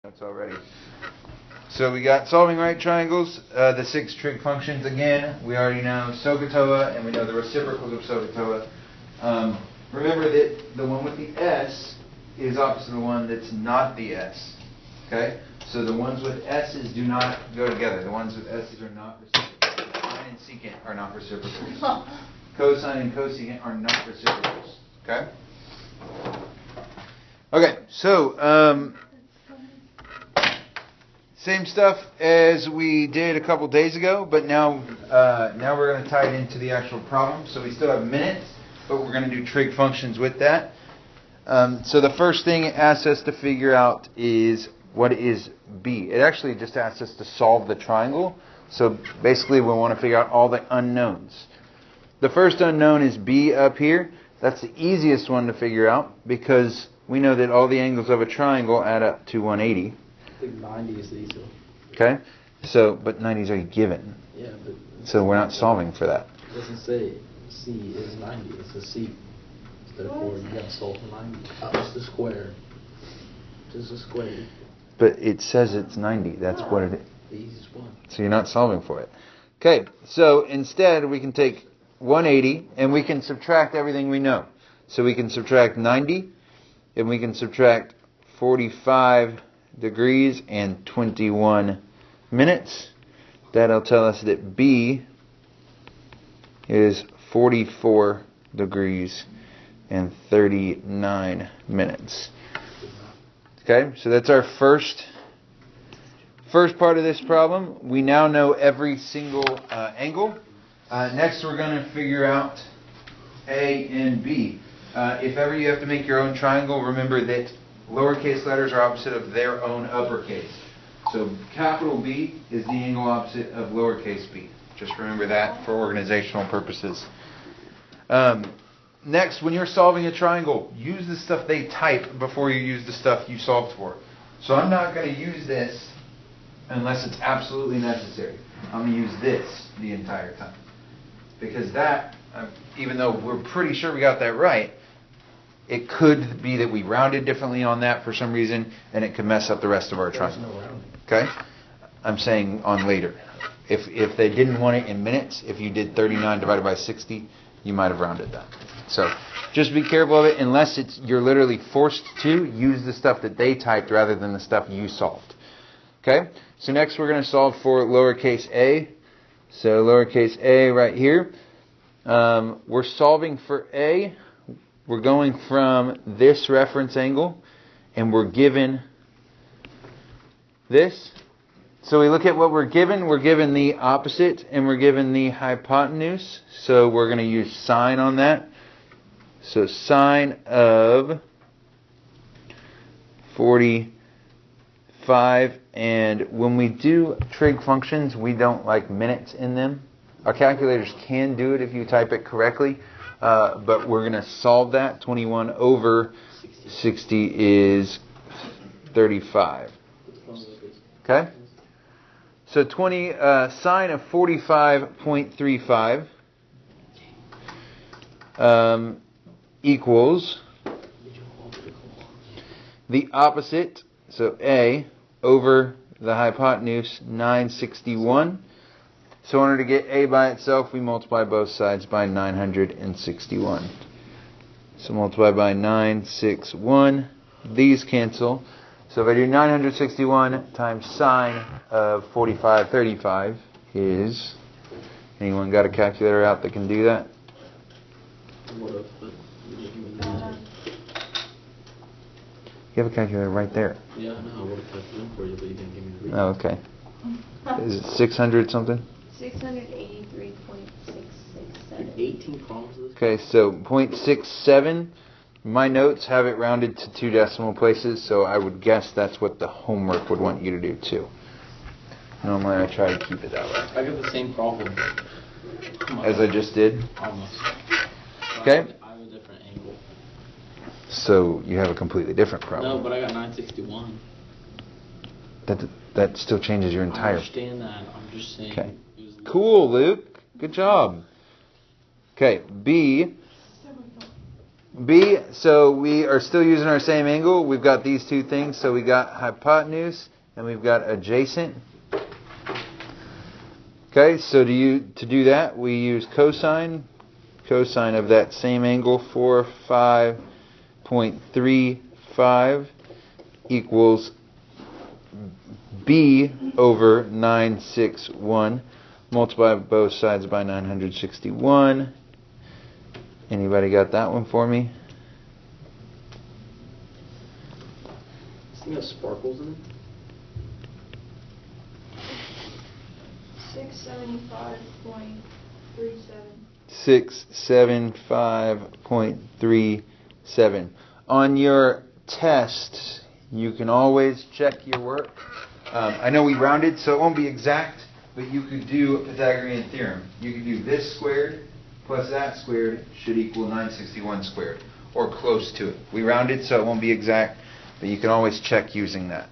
That's already. So we got solving right triangles, the 6 trig functions again. We already know SOHCAHTOA and we know the reciprocals of SOHCAHTOA. Remember that the one with the S is opposite the one that's not the S. Okay? So the ones with S's do not go together. The ones with S's are not reciprocals. Sine and secant are not reciprocals. Cosine and cosecant are not reciprocals. Okay? Okay, so same stuff as we did a couple days ago, but now we're going to tie it into the actual problem. So we still have minutes, but we're going to do trig functions with that. So the first thing it asks us to figure out is what is b. It actually just asks us to solve the triangle. So basically we want to figure out all the unknowns. The first unknown is b up here. That's the easiest one to figure out because we know that all the angles of a triangle add up to 180. I think 90 is the easy one. Okay, so but 90 is already given. Yeah, but so we're not solving for that. It doesn't say C is 90. It's a C. Therefore, you got to solve for 90. Just the square. Just a square. But it says it's 90. That's what it is. The easiest one. So you're not solving for it. Okay, so instead we can take 180 and we can subtract everything we know. So we can subtract 90 and we can subtract 45 degrees and 21 minutes. That'll tell us that B is 44 degrees and 39 minutes. Okay, so that's our first part of this problem. We now know every single angle. Next we're going to figure out A and B. If ever you have to make your own triangle, remember that lowercase letters are opposite of their own uppercase. So capital B is the angle opposite of lowercase b. Just remember that for organizational purposes. Next, when you're solving a triangle, use the stuff they type before you use the stuff you solved for. So I'm not going to use this unless it's absolutely necessary. I'm going to use this the entire time. Because that, even though we're pretty sure we got that right, it could be that we rounded differently on that for some reason, and it could mess up the rest of our triangle. Okay? I'm saying on later. If they didn't want it in minutes, if you did 39 divided by 60, you might have rounded that. So just be careful of it. Unless you're literally forced to, use the stuff that they typed rather than the stuff you solved. Okay? So next we're going to solve for lowercase a. So lowercase a right here. We're solving for a. We're going from this reference angle, and we're given this. So we look at what we're given. We're given the opposite, and we're given the hypotenuse. So we're going to use sine on that. So sine of 45. And when we do trig functions, we don't like minutes in them. Our calculators can do it if you type it correctly. But we're going to solve that. 21 over 60 is 35. Okay? So sine of 45.35 equals the opposite, so A, over the hypotenuse, 961. So in order to get A by itself, we multiply both sides by 961. So multiply by 961. These cancel. So if I do 961 times sine of 45.35 is... Anyone got a calculator out that can do that? You have a calculator right there. Yeah, I know. I would have typed it in for you, but you didn't give me the reason. Oh, okay. Is it 600 something? 683.667. 18 problems of this? Okay, so 0.67. My notes have it rounded to 2 decimal places, so I would guess that's what the homework would want you to do too. Normally I try to keep it that way. I got the same problem. As I just did? Almost. Okay. I have a different angle. So you have a completely different problem. No, but I got 961. That still changes your entire... I understand that. I'm just saying... Okay. Cool, Luke. Good job. Okay, B B, so we are still using our same angle. We've got these two things. So we got hypotenuse and we've got adjacent. Okay, so to do that, we use cosine. Cosine of that same angle, 45.35 equals B over 961. Multiply both sides by 961. Anybody got that one for me? Does it have sparkles in it? 675.37. 675.37. On your tests, you can always check your work. I know we rounded, so it won't be exact, but you could do a Pythagorean theorem. You could do this squared plus that squared should equal 961 squared, or close to it. We rounded, so it won't be exact, but you can always check using that,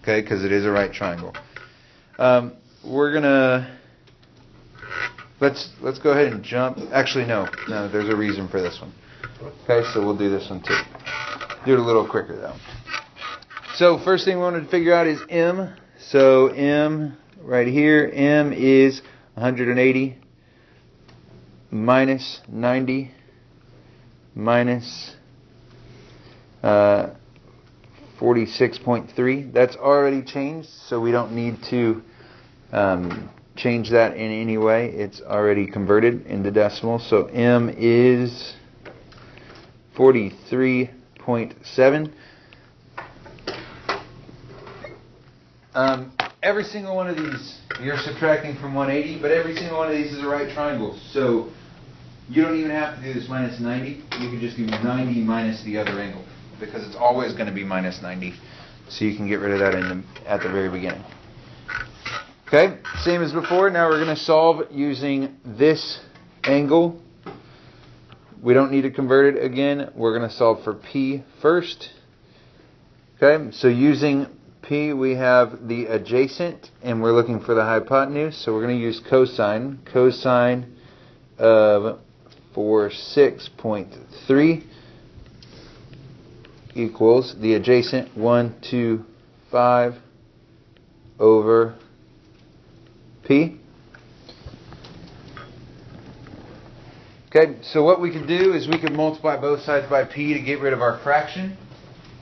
okay, because it is a right triangle. We're gonna let's go ahead and jump. Actually, no, there's a reason for this one. Okay, so we'll do this one too. Do it a little quicker though. So first thing we wanted to figure out is M. So M right here, M is 180 minus 90 minus 46.3. That's already changed, so we don't need to change that in any way. It's already converted into decimal. So M is 43.7. Every single one of these, you're subtracting from 180, but every single one of these is a right triangle. So you don't even have to do this minus 90. You can just do 90 minus the other angle, because it's always going to be minus 90. So you can get rid of that at the very beginning. Okay, same as before. Now we're going to solve using this angle. We don't need to convert it again. We're going to solve for P first. Okay, so using P, we have the adjacent, and we're looking for the hypotenuse. So we're going to use cosine. Cosine of 46.3 equals the adjacent 125 over P. Okay, so what we can do is we can multiply both sides by P to get rid of our fraction,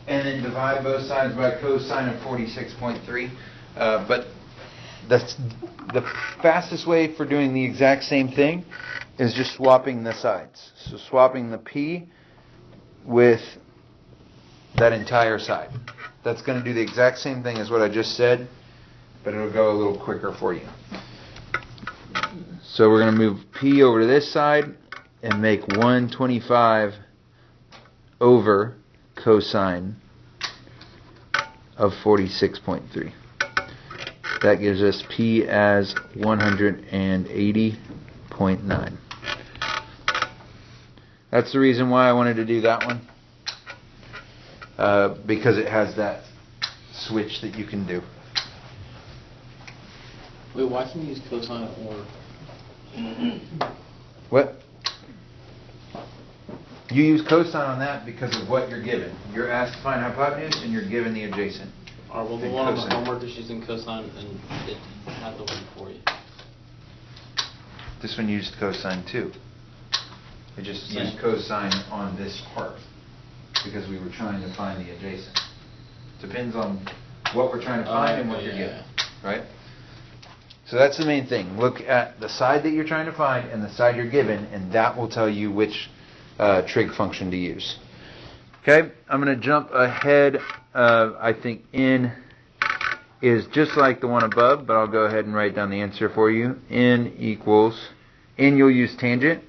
and then divide both sides by cosine of 46.3. But the fastest way for doing the exact same thing is just swapping the sides. So swapping the P with that entire side. That's going to do the exact same thing as what I just said, but it'll go a little quicker for you. So we're going to move P over to this side and make 125 over cosine of 46.3. That gives us P as 180.9. That's the reason why I wanted to do that one, because it has that switch that you can do. Wait, why can you use cosine or? What? You use cosine on that because of what you're given. You're asked to find hypotenuse and you're given the adjacent. Alright, well, the one on the homework is using cosine and it had the one for you. This one used cosine too. It just used cosine on this part because we were trying to find the adjacent. Depends on what we're trying to find and what you're given. Right? So that's the main thing. Look at the side that you're trying to find and the side you're given, and that will tell you which trig function to use. Okay, I'm going to jump ahead. I think N is just like the one above, but I'll go ahead and write down the answer for you. N equals, N you'll use tangent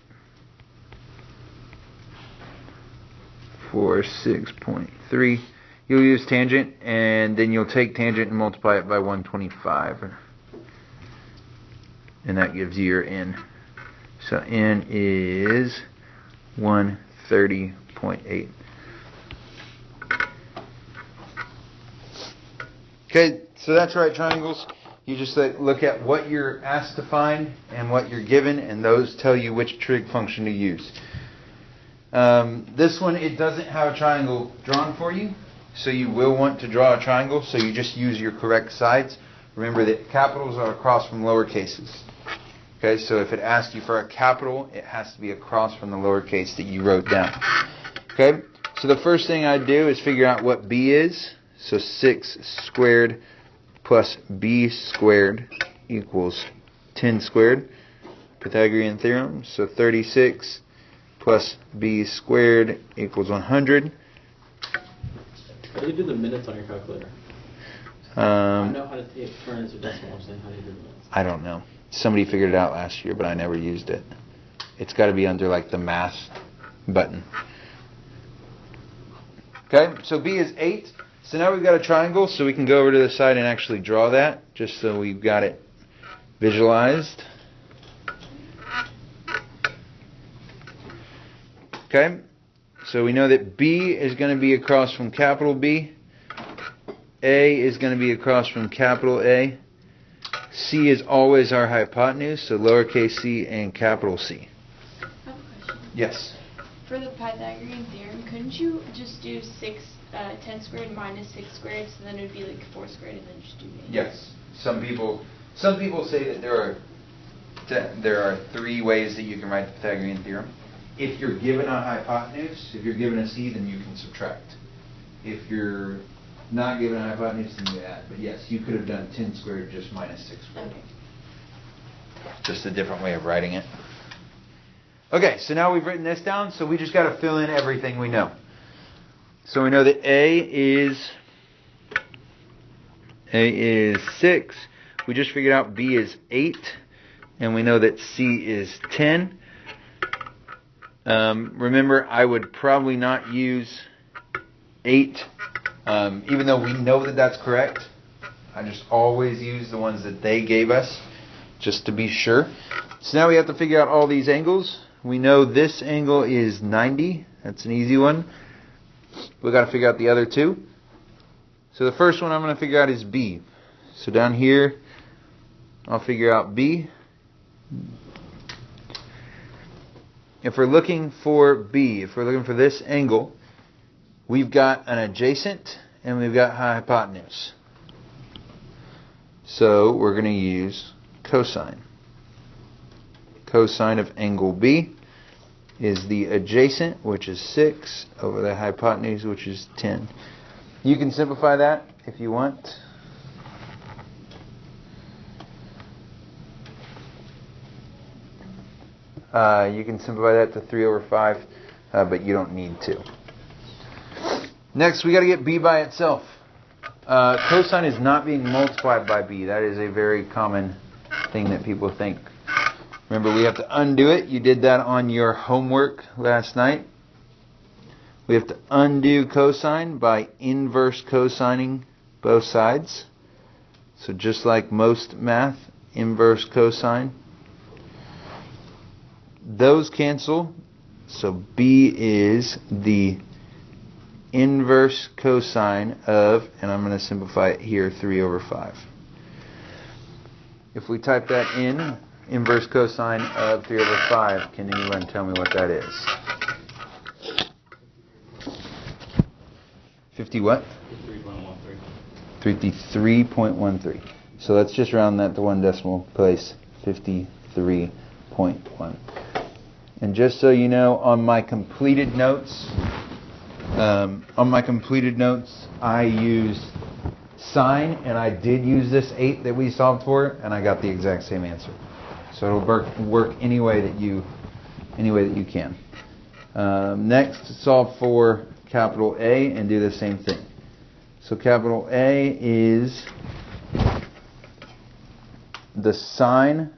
for 6.3. You'll use tangent, and then you'll take tangent and multiply it by 125. And that gives you your N. So N is 130.8. Okay, so that's right triangles. You just look at what you're asked to find and what you're given, and those tell you which trig function to use. This one, it doesn't have a triangle drawn for you, so you will want to draw a triangle, so you just use your correct sides. Remember that capitals are across from lower cases. Okay, so if it asks you for a capital, it has to be across from the lowercase that you wrote down. Okay, so the first thing I do is figure out what b is. So 6 squared plus b squared equals 10 squared. Pythagorean theorem. So 36 plus b squared equals 100. How do you do the minutes on your calculator? I know how to turn into decimal. I'm saying, how do you do the minutes? I don't know. Somebody figured it out last year, but I never used it. It's got to be under like the math button. Okay, so b is 8. So now we've got a triangle, so we can go over to the side and actually draw that, just so we've got it visualized. Okay, so we know that B is going to be across from capital B. A is going to be across from capital A. C is always our hypotenuse, so lowercase c and capital C. I have a question. Yes. For the Pythagorean theorem, couldn't you just do 10 squared minus 6 squared, so then it would be like 4 squared, and then just do minus? Yes. Some people say that there are 3 ways that you can write the Pythagorean theorem. If you're given a hypotenuse, if you're given a c, then you can subtract. If you're not given a hypotenuse, then you add. But yes, you could have done 10 squared just minus 6 squared. Okay. Just a different way of writing it. Okay, so now we've written this down, so we just got to fill in everything we know. So we know that A is 6. We just figured out B is 8. And we know that C is 10. Remember, I would probably not use 8, even though we know that that's correct. I just always use the ones that they gave us, just to be sure. So now we have to figure out all these angles. We know this angle is 90. That's an easy one. We've got to figure out the other 2. So the first one I'm going to figure out is B. So down here, I'll figure out B. If we're looking for B, if we're looking for this angle, we've got an adjacent and we've got hypotenuse. So we're going to use cosine. Cosine of angle B is the adjacent, which is 6, over the hypotenuse, which is 10. You can simplify that if you want. You can simplify that to 3 over 5, but you don't need to. Next, we got to get B by itself. Cosine is not being multiplied by B. That is a very common thing that people think. Remember, we have to undo it. You did that on your homework last night. We have to undo cosine by inverse cosining both sides. So just like most math, inverse cosine. Those cancel. So B is the inverse cosine of, and I'm going to simplify it here, 3 over 5. If we type that in, inverse cosine of 3 over 5, can anyone tell me what that is? 50 what? 53.13. 53.13. So let's just round that to one decimal place. 53.1. And just so you know, on my completed notes, I used sine, and I did use this 8 that we solved for, and I got the exact same answer. So it'll work any way that you can. Next, solve for capital A and do the same thing. So capital A is the sine.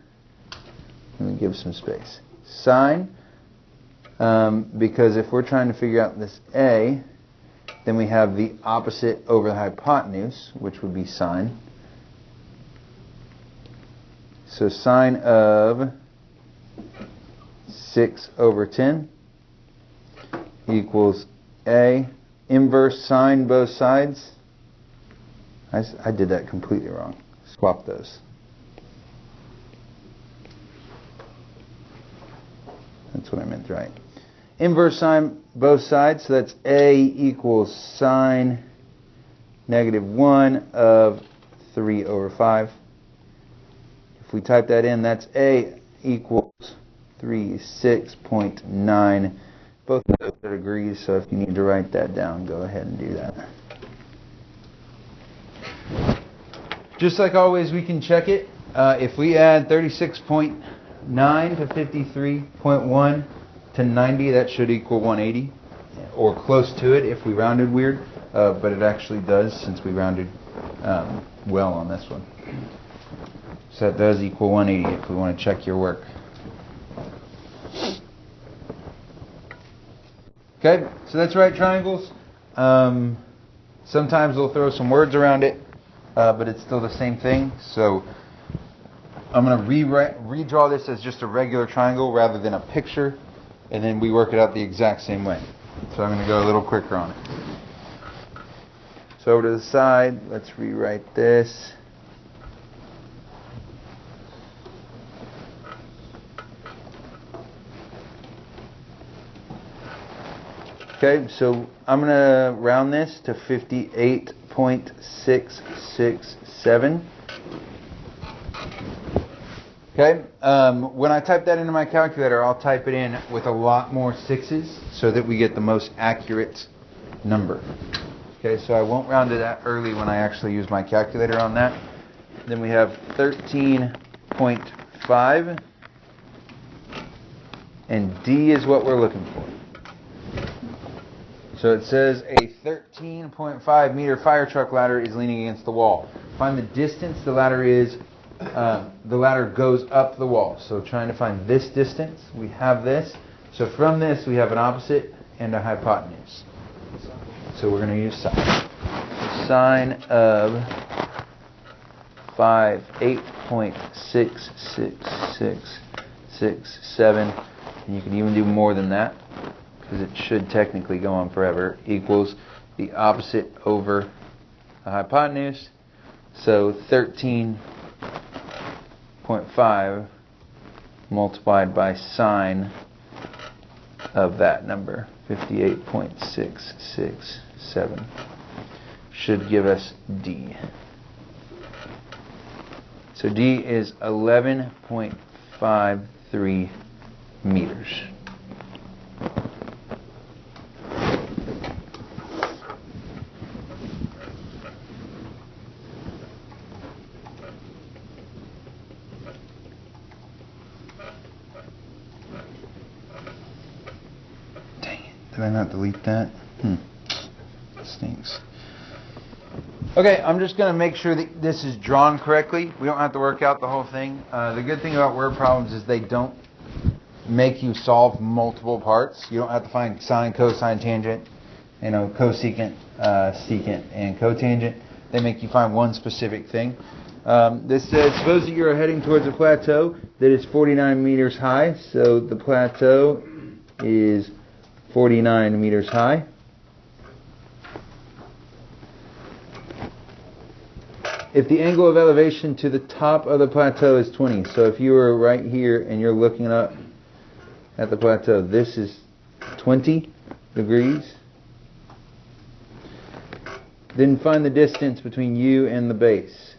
Let me give some space. Sine, because if we're trying to figure out this A, then we have the opposite over the hypotenuse, which would be sine. So sine of 6 over 10 equals A. Inverse sine both sides. I did that completely wrong. Swap those. That's what I meant, right? inverse sine both sides, so that's A equals sine -1 of 3 over 5. If we type that in, that's A equals 36.9. Both of those are degrees, so if you need to write that down, go ahead and do that. Just like always, we can check it. If we add 36.9 to 53.1 to 90, that should equal 180, or close to it if we rounded weird, but it actually does since we rounded well on this one. So that does equal 180 if we want to check your work. Okay, so that's right triangles. Sometimes they'll throw some words around it, but it's still the same thing. So I'm going to redraw this as just a regular triangle rather than a picture, and then we work it out the exact same way. So I'm going to go a little quicker on it. So over to the side, let's rewrite this. Okay, so I'm going to round this to 58.667. Okay, when I type that into my calculator, I'll type it in with a lot more sixes so that we get the most accurate number. Okay, so I won't round it that early when I actually use my calculator on that. Then we have 13.5, and D is what we're looking for. So it says a 13.5 meter fire truck ladder is leaning against the wall. Find the distance the ladder is. The ladder goes up the wall. So trying to find this distance, we have this. So from this, we have an opposite and a hypotenuse. So we're going to use sine. So sine of 8.66667, and you can even do more than that, because it should technically go on forever, equals the opposite over the hypotenuse. So 13.5 multiplied by sine of that number, 58.667, should give us D. So D is 11.53 meters. Did I not delete that? Stinks. Okay, I'm just going to make sure that this is drawn correctly. We don't have to work out the whole thing. The good thing about word problems is they don't make you solve multiple parts. You don't have to find sine, cosine, tangent, cosecant, secant, and cotangent. They make you find one specific thing. This says, suppose that you're heading towards a plateau that is 49 meters high. So the plateau is 49 meters high. If the angle of elevation to the top of the plateau is 20, so if you were right here and you're looking up at the plateau, this is 20 degrees. Then find the distance between you and the base.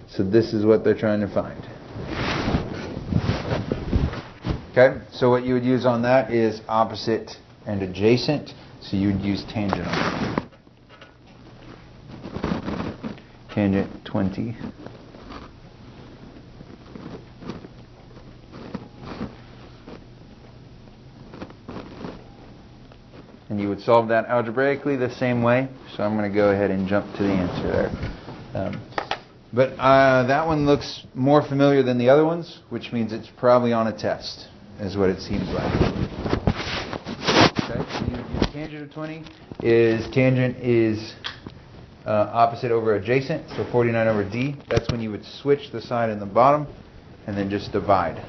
So this is what they're trying to find. Okay, so what you would use on that is opposite and adjacent. So you would use tangent on that. Tangent 20. And you would solve that algebraically the same way. So I'm going to go ahead and jump to the answer there. But that one looks more familiar than the other ones, which means it's probably on a test, is what it seems like. Okay, so you would use tangent of 20. Tangent is opposite over adjacent, so 49 over D. That's when you would switch the side and the bottom, and then just divide.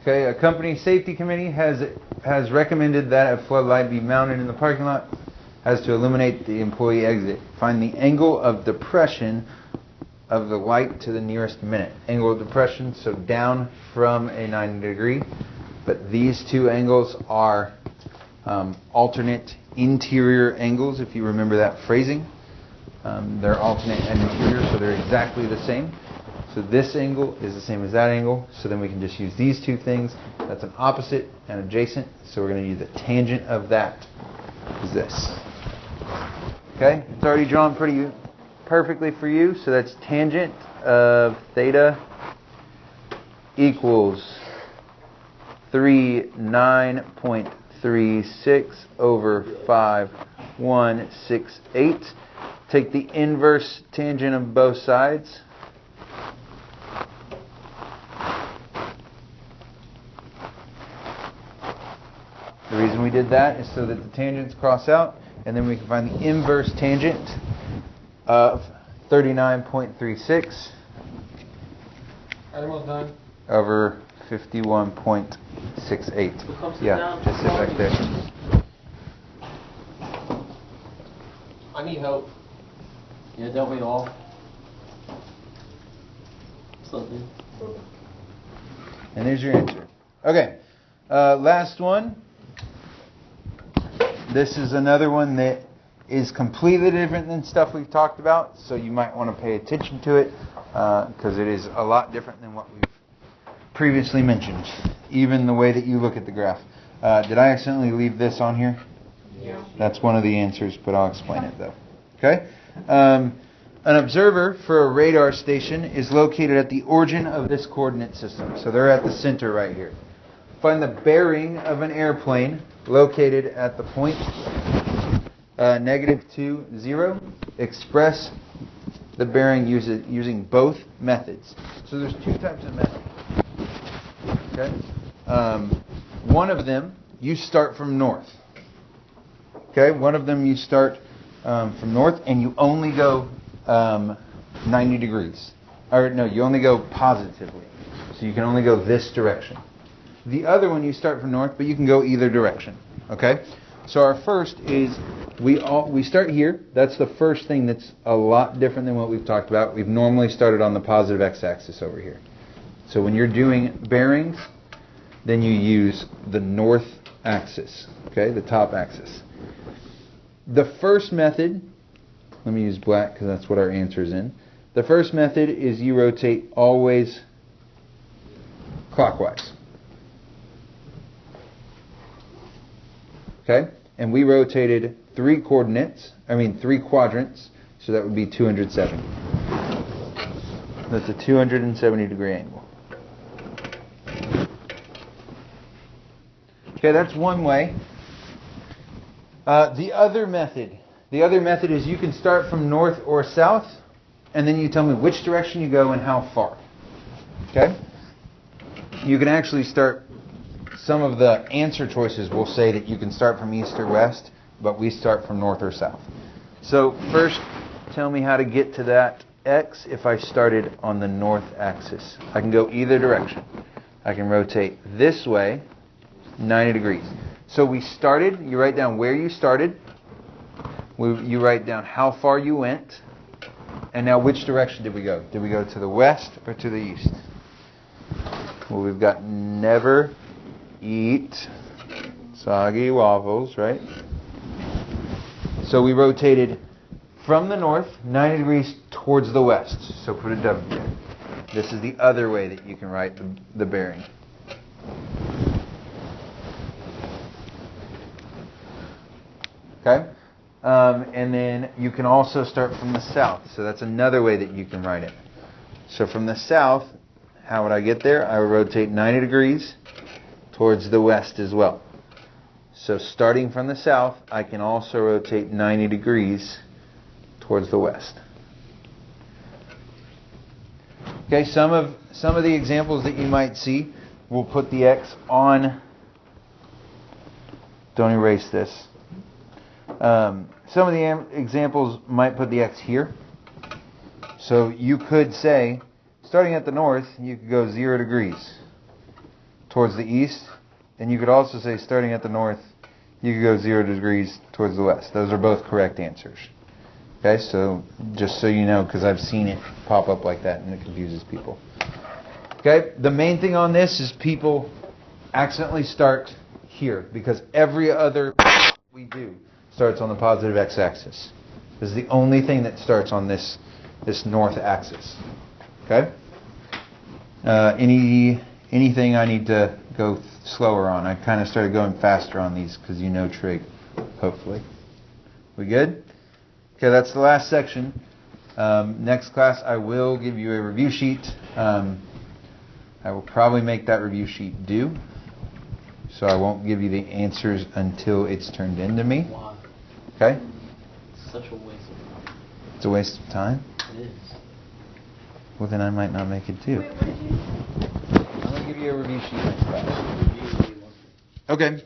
Okay, a company safety committee has recommended that a floodlight be mounted in the parking lot has to illuminate the employee exit. Find the angle of depression of the light to the nearest minute. Angle of depression, so down from a 90 degree. But these two angles are alternate interior angles, if you remember that phrasing. They're alternate and interior, so they're exactly the same. So this angle is the same as that angle, so then we can just use these two things. That's an opposite and adjacent, so we're going to use the tangent of that is this. Okay, it's already drawn pretty perfectly for you, so that's tangent of theta equals 39.36 over 5168. Take the inverse tangent of both sides. The reason we did that is so that the tangents cross out, and then we can find the inverse tangent of 39.36 Almost done. over 51.68. Yeah, just sit back there. I need help. Yeah, don't we all? Something. And there's your answer. Okay, last one. This is another one that is completely different than stuff we've talked about, so you might want to pay attention to it because it is a lot different than what we've previously mentioned, even the way that you look at the graph. Did I accidentally leave this on here? Yeah. That's one of the answers, but I'll explain it though. Okay? An observer for a radar station is located at the origin of this coordinate system. So they're at the center right here. Find the bearing of an airplane located at the point -2, 0. Express the bearing using both methods. So there's two types of methods. Okay? One of them, you start from north. Okay? One of them you start from north and you only go 90 degrees. Or no, you only go positively. So you can only go this direction. The other one you start from north, but you can go either direction. Okay? So our first is we start here. That's the first thing that's a lot different than what we've talked about. We've normally started on the positive x-axis over here. So when you're doing bearings, then you use the north axis, okay, the top axis. The first method, let me use black because that's what our answer is in. The first method is you rotate always clockwise. Okay? And we rotated three quadrants, so that would be 270. That's a 270 degree angle. Okay, that's one way. The other method is you can start from north or south, and then you tell me which direction you go and how far. Okay? You can actually start. Some of the answer choices will say that you can start from east or west, but we start from north or south. So first, tell me how to get to that x if I started on the north axis. I can go either direction. I can rotate this way 90 degrees. So we started, you write down where you started, you write down how far you went, and now which direction did we go? Did we go to the west or to the east? Well, we've got never eat soggy waffles, right? So we rotated from the north 90 degrees towards the west. So put a W there. This is the other way that you can write the bearing. Okay? And then you can also start from the south. So that's another way that you can write it. So from the south, how would I get there? I would rotate 90 degrees towards the west as well. So starting from the south, I can also rotate 90 degrees towards the west. Okay, some of the examples that you might see will put the X on. Don't erase this. Some of the examples might put the X here. So you could say, starting at the north, you could go 0 degrees towards the east. And you could also say, starting at the north, You could go 0 degrees towards the west. Those are both correct answers. Okay, so just so you know, because I've seen it pop up like that and it confuses people. Okay, the main thing on this is people accidentally start here because every other we do starts on the positive x-axis. This is the only thing that starts on this north axis. Okay? Anything I need to go slower on? I kind of started going faster on these because you know trig, hopefully. We good? Okay, that's the last section. Next class, I will give you a review sheet. I will probably make that review sheet due, so I won't give you the answers until it's turned into me. Why? Okay? It's such a waste of time. It's a waste of time. It is. Well, then I might not make it due. Wait, what did you? I'm going to give you a review sheet next class. Okay.